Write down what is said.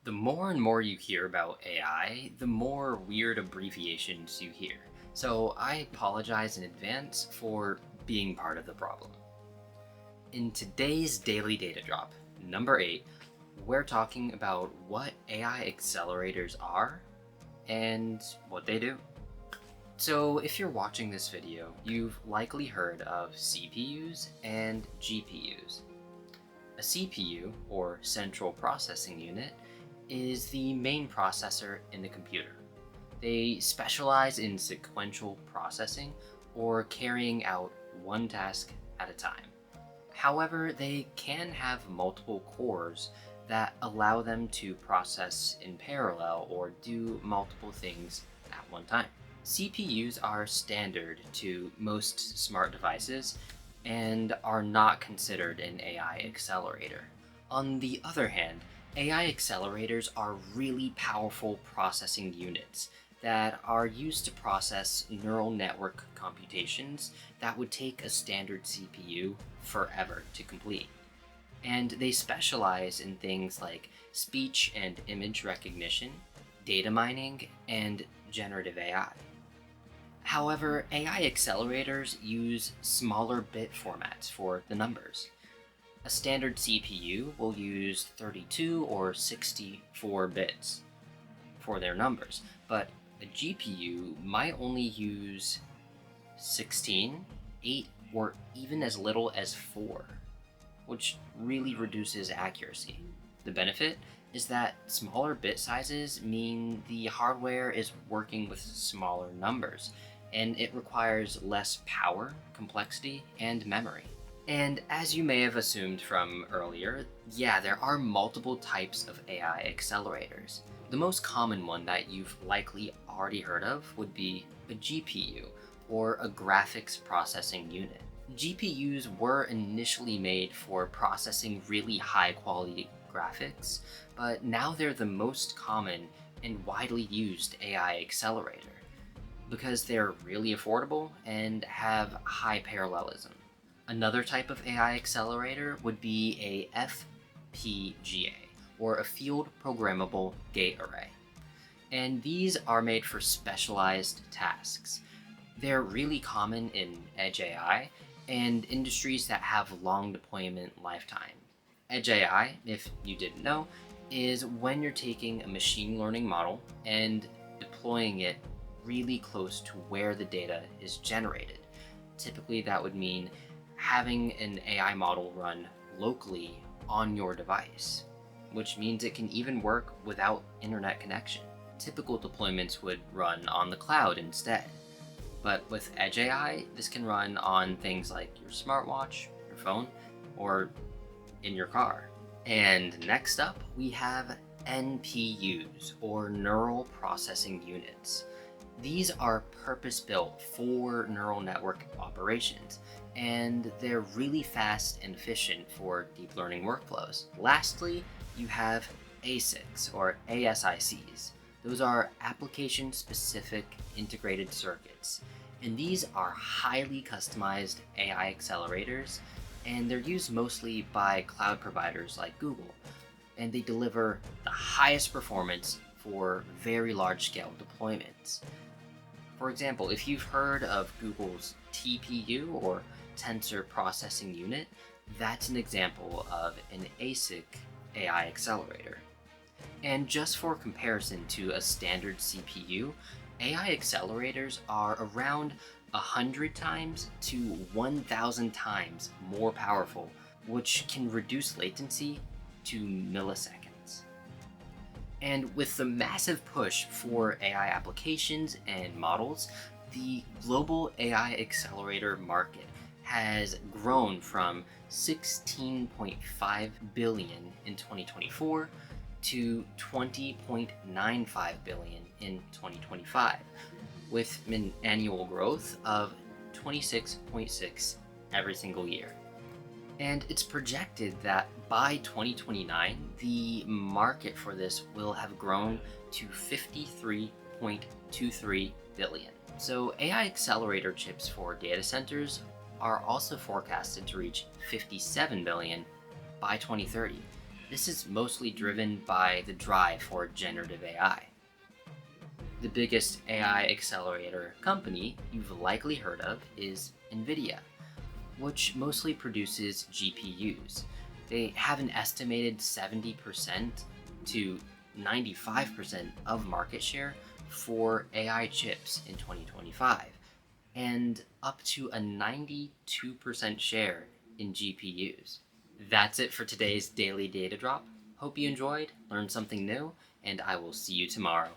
The more and more you hear about AI, the more weird abbreviations you hear. So I apologize in advance for being part of the problem. In today's Daily Data Drop, number 8, we're talking about what AI accelerators are and what they do. So if you're watching this video, you've likely heard of CPUs and GPUs. A CPU, or Central Processing Unit, is the main processor in the computer. They specialize in sequential processing or carrying out one task at a time. However, they can have multiple cores that allow them to process in parallel or do multiple things at one time. CPUs are standard to most smart devices and are not considered an AI accelerator. On the other hand, AI accelerators are really powerful processing units that are used to process neural network computations that would take a standard CPU forever to complete. And they specialize in things like speech and image recognition, data mining, and generative AI. However, AI accelerators use smaller bit formats for the numbers. A standard CPU will use 32 or 64 bits for their numbers, but a GPU might only use 16, 8, or even as little as 4, which really reduces accuracy. The benefit is that smaller bit sizes mean the hardware is working with smaller numbers, and it requires less power, complexity, and memory. And as you may have assumed from earlier, there are multiple types of AI accelerators. The most common one that you've likely already heard of would be a GPU, or a graphics processing unit. GPUs were initially made for processing really high quality graphics, but now they're the most common and widely used AI accelerator because they're really affordable and have high parallelism. Another type of AI accelerator would be a FPGA, or a field programmable gate array. And these are made for specialized tasks. They're really common in edge AI and industries that have long deployment lifetime. Edge AI, if you didn't know, is when you're taking a machine learning model and deploying it really close to where the data is generated. Typically, that would mean having an AI model run locally on your device, which means it can even work without internet connection. Typical deployments would run on the cloud instead. But with Edge AI, this can run on things like your smartwatch, your phone, or in your car. And next up, we have NPUs, or neural processing units. These are purpose-built for neural network operations, and they're really fast and efficient for deep learning workflows. Lastly, you have ASICs, or ASICs. Those are application-specific integrated circuits, and these are highly customized AI accelerators, and they're used mostly by cloud providers like Google, and they deliver the highest performance for very large-scale deployments. For example, if you've heard of Google's TPU, or Tensor Processing Unit, that's an example of an ASIC AI accelerator. And just for comparison to a standard CPU, AI accelerators are around 100 times to 1,000 times more powerful, which can reduce latency to milliseconds. And with the massive push for AI applications and models, the global AI accelerator market has grown from 16.5 billion in 2024 to 20.95 billion in 2025, with an annual growth of 26.6 every single year. And it's projected that by 2029, the market for this will have grown to 53.23 billion. So AI accelerator chips for data centers are also forecasted to reach 57 billion by 2030. This is mostly driven by the drive for generative AI. The biggest AI accelerator company you've likely heard of is Nvidia, which mostly produces GPUs. They have an estimated 70% to 95% of market share for AI chips in 2025, and up to a 92% share in GPUs. That's it for today's daily data drop. Hope you enjoyed, learned something new, and I will see you tomorrow.